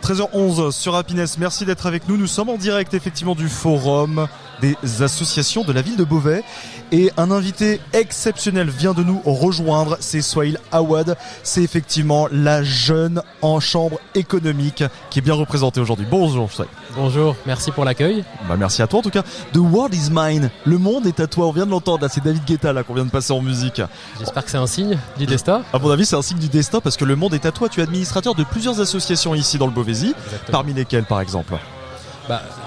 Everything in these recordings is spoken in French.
13h11 sur Happiness, merci d'être avec nous. Nous sommes en direct effectivement du forum des associations de la ville de Beauvais et un invité exceptionnel vient de nous rejoindre, c'est Souhail Awad, c'est effectivement la jeune en chambre économique qui est bien représentée aujourd'hui. Bonjour Souhail. Bonjour, merci pour l'accueil. Merci à toi en tout cas. The world is mine, le monde est à toi, on vient de l'entendre là, c'est David Guetta là qu'on vient de passer en musique. J'espère que c'est un signe du destin. À mon avis c'est un signe du destin parce que le monde est à toi, tu es administrateur de plusieurs associations ici dans le Beauvaisis. Exactement. Parmi lesquelles par exemple?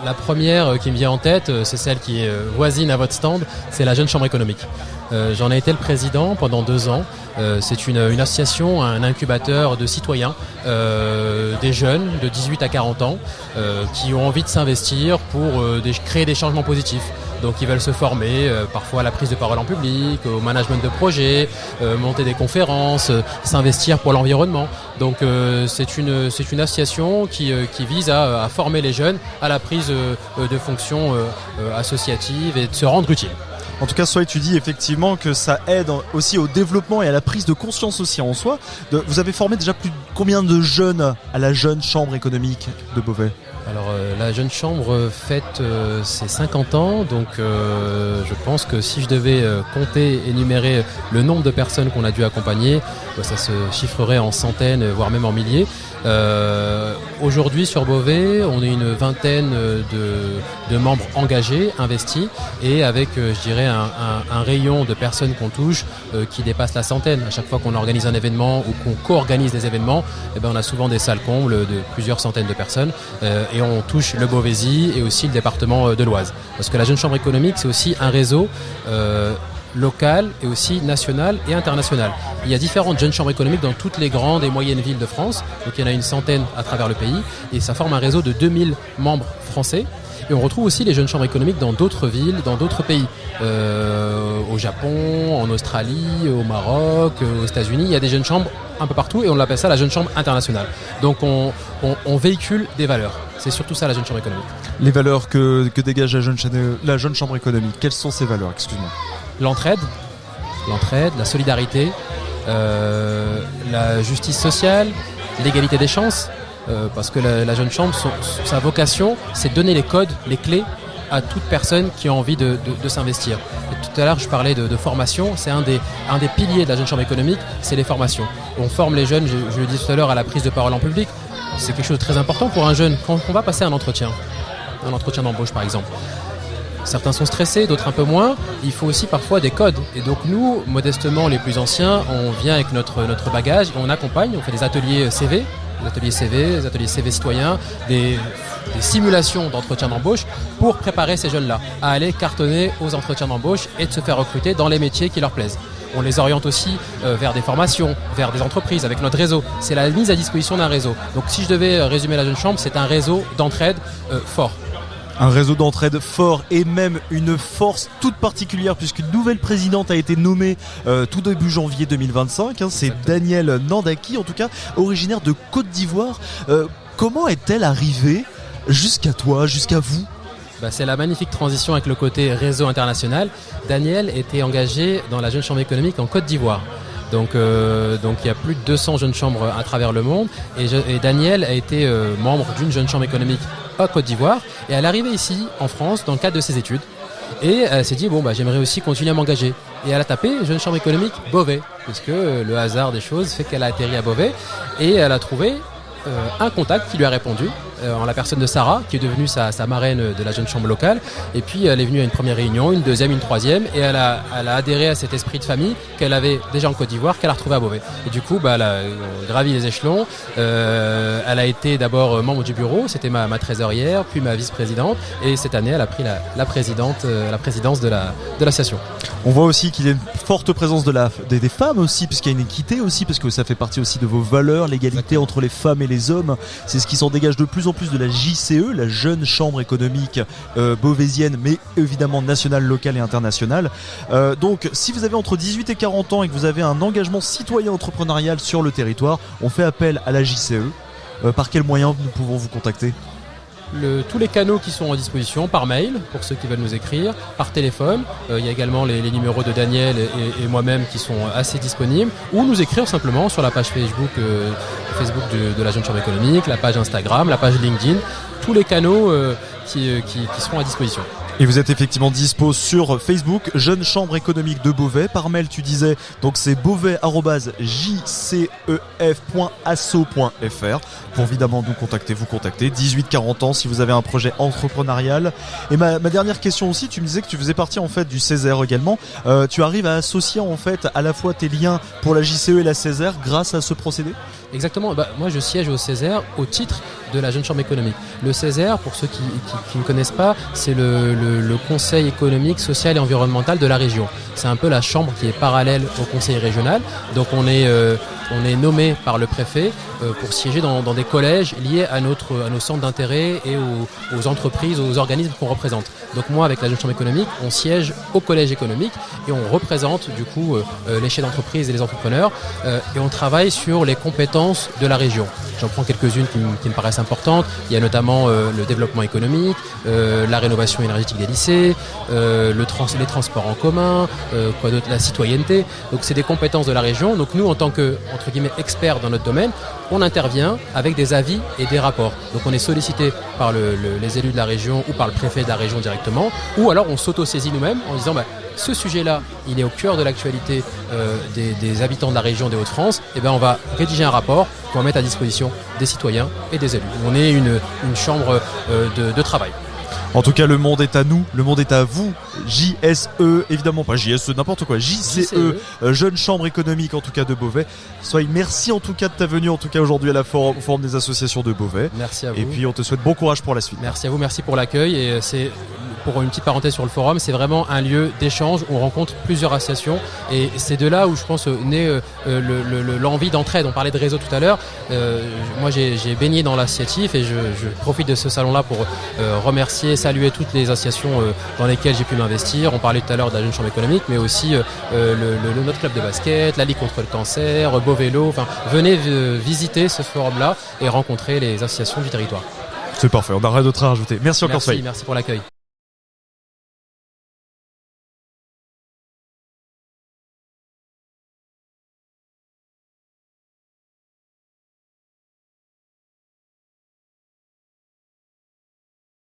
La première qui me vient en tête, c'est celle qui est voisine à votre stand, c'est la Jeune Chambre économique. J'en ai été le président pendant 2 ans. C'est une association, un incubateur de citoyens, des jeunes de 18 à 40 ans qui ont envie de s'investir pour créer des changements positifs. Donc ils veulent se former parfois à la prise de parole en public, au management de projets, monter des conférences, s'investir pour l'environnement. Donc c'est une association qui vise à former les jeunes à la prise de fonctions associatives et de se rendre utile. En tout cas, Souhail, tu dis effectivement que ça aide aussi au développement et à la prise de conscience aussi en soi. Vous avez formé déjà plus de combien de jeunes à la Jeune Chambre économique de Beauvais ? Alors la Jeune Chambre fête ses 50 ans, donc je pense que si je devais compter, énumérer le nombre de personnes qu'on a dû accompagner, ça se chiffrerait en centaines, voire même en milliers. Aujourd'hui sur Beauvais, on est une vingtaine de membres engagés, investis, et avec, je dirais, un rayon de personnes qu'on touche qui dépasse la centaine. À chaque fois qu'on organise un événement ou qu'on co-organise des événements, on a souvent des salles combles de plusieurs centaines de personnes, et on touche le Beauvaisis et aussi le département de l'Oise. Parce que la Jeune Chambre économique, c'est aussi un réseau local et aussi national et international. Il y a différentes jeunes chambres économiques dans toutes les grandes et moyennes villes de France, donc il y en a une centaine à travers le pays, et ça forme un réseau de 2000 membres français. Et on retrouve aussi les jeunes chambres économiques dans d'autres villes, dans d'autres pays. Au Japon, en Australie, au Maroc, aux États-Unis, il y a des jeunes chambres un peu partout et on l'appelle ça la jeune chambre internationale. Donc on véhicule des valeurs. C'est surtout ça la jeune chambre économique. Les valeurs que dégage la jeune chambre économique, quelles sont ces valeurs? Excuse-moi. L'entraide, la solidarité, la justice sociale, l'égalité des chances. Parce que la jeune chambre, sa vocation, c'est de donner les codes, les clés à toute personne qui a envie de s'investir. Et tout à l'heure, je parlais de formation. C'est un des piliers de la jeune chambre économique, c'est les formations. On forme les jeunes, je le dis tout à l'heure, à la prise de parole en public. C'est quelque chose de très important pour un jeune. Quand on va passer un entretien d'embauche par exemple, certains sont stressés, d'autres un peu moins. Il faut aussi parfois des codes. Et donc nous, modestement, les plus anciens, on vient avec notre bagage, on accompagne, on fait des ateliers CV, des ateliers CV citoyens, des simulations d'entretien d'embauche pour préparer ces jeunes-là à aller cartonner aux entretiens d'embauche et de se faire recruter dans les métiers qui leur plaisent. On les oriente aussi vers des formations, vers des entreprises avec notre réseau. C'est la mise à disposition d'un réseau. Donc si je devais résumer la Jeune Chambre, c'est un réseau d'entraide fort. Un réseau d'entraide fort et même une force toute particulière puisqu'une nouvelle présidente a été nommée tout début janvier 2025. C'est Danielle Nandaki, en tout cas originaire de Côte d'Ivoire. Comment est-elle arrivée jusqu'à toi, jusqu'à vous ? C'est la magnifique transition avec le côté réseau international. Danielle était engagée dans la Jeune Chambre économique en Côte d'Ivoire. Donc il y a plus de 200 jeunes chambres à travers le monde et Danielle a été membre d'une jeune chambre économique à Côte d'Ivoire et elle est arrivée ici en France dans le cadre de ses études et elle s'est dit j'aimerais aussi continuer à m'engager et elle a tapé jeune chambre économique Beauvais puisque le hasard des choses fait qu'elle a atterri à Beauvais et elle a trouvé un contact qui lui a répondu en la personne de Sarah qui est devenue sa marraine de la jeune chambre locale et puis elle est venue à une première réunion, une deuxième, une troisième et elle a adhéré à cet esprit de famille qu'elle avait déjà en Côte d'Ivoire qu'elle a retrouvé à Beauvais et du coup elle a gravi les échelons, elle a été d'abord membre du bureau, c'était ma trésorière puis ma vice-présidente et cette année elle a pris la présidence de l'association. On voit aussi qu'il y a une forte présence des femmes aussi puisqu'il y a une équité aussi parce que ça fait partie aussi de vos valeurs, l'égalité entre les femmes et les hommes, c'est ce qui s'en dégage de plus en plus de la JCE, la Jeune Chambre économique beauvaisienne, mais évidemment nationale, locale et internationale. Donc si vous avez entre 18 et 40 ans et que vous avez un engagement citoyen entrepreneurial sur le territoire, on fait appel à la JCE. Par quel moyen nous pouvons vous contacter ? tous les canaux qui sont à disposition, par mail pour ceux qui veulent nous écrire, par téléphone. Il y a également les numéros de Daniel et moi-même qui sont assez disponibles, ou nous écrire simplement sur la page Facebook de la Jeune Chambre économique, la page Instagram, la page LinkedIn, tous les canaux qui seront à disposition. Et vous êtes effectivement dispo sur Facebook, Jeune Chambre économique de Beauvais. Par mail, tu disais, donc c'est beauvais@jcef.asso.fr pour évidemment nous contacter, vous contacter. 18-40 ans si vous avez un projet entrepreneurial. Et ma dernière question aussi, tu me disais que tu faisais partie en fait du Césaire également. Tu arrives à associer en fait à la fois tes liens pour la JCE et la Césaire grâce à ce procédé ? Exactement. Moi, je siège au Césaire au titre de la Jeune Chambre économique. Le Césaire, pour ceux qui ne connaissent pas, c'est le Conseil économique, social et environnemental de la région. C'est un peu la chambre qui est parallèle au Conseil régional. Donc on est nommé par le préfet pour siéger dans des collèges liés à nos centres d'intérêt et aux entreprises, aux organismes qu'on représente. Donc moi, avec la Jeune Chambre économique, on siège au collège économique et on représente du coup les chefs d'entreprise et les entrepreneurs et on travaille sur les compétences de la région. J'en prends quelques-unes qui me paraissent importantes. Il y a notamment le développement économique, la rénovation énergétique des lycées, les transports en commun, quoi d'autre, la citoyenneté. Donc c'est des compétences de la région. Donc nous, en tant que entre guillemets experts dans notre domaine, on intervient avec des avis et des rapports. Donc on est sollicité par les élus de la région ou par le préfet de la région directement, ou alors on s'auto-saisit nous-mêmes en disant ce sujet-là, il est au cœur de l'actualité des habitants de la région des Hauts-de-France, et on va rédiger un rapport qu'on va mettre à disposition des citoyens et des élus. On est une chambre de travail. En tout cas, le monde est à nous, le monde est à vous. JSE, évidemment pas JSE, n'importe quoi. JCE, Jeune Chambre économique en tout cas de Beauvais. Merci en tout cas de ta venue en tout cas aujourd'hui à la forum des associations de Beauvais. Merci à vous. Et puis on te souhaite bon courage pour la suite. Merci à vous, merci pour l'accueil. Et c'est pour une petite parenthèse sur le forum, c'est vraiment un lieu d'échange où on rencontre plusieurs associations et c'est de là où je pense naît l'envie d'entraide. On parlait de réseau tout à l'heure. Moi j'ai baigné dans l'associatif et je profite de ce salon-là pour remercier, saluer toutes les associations dans lesquelles j'ai pu m'investir. On parlait tout à l'heure de la Jeune Chambre économique, mais aussi notre club de basket, la Ligue contre le cancer, Beau Vélo. Enfin, venez visiter ce forum-là et rencontrer les associations du territoire. C'est parfait, on n'a rien d'autre à rajouter. Merci encore, Soy. Merci pour l'accueil.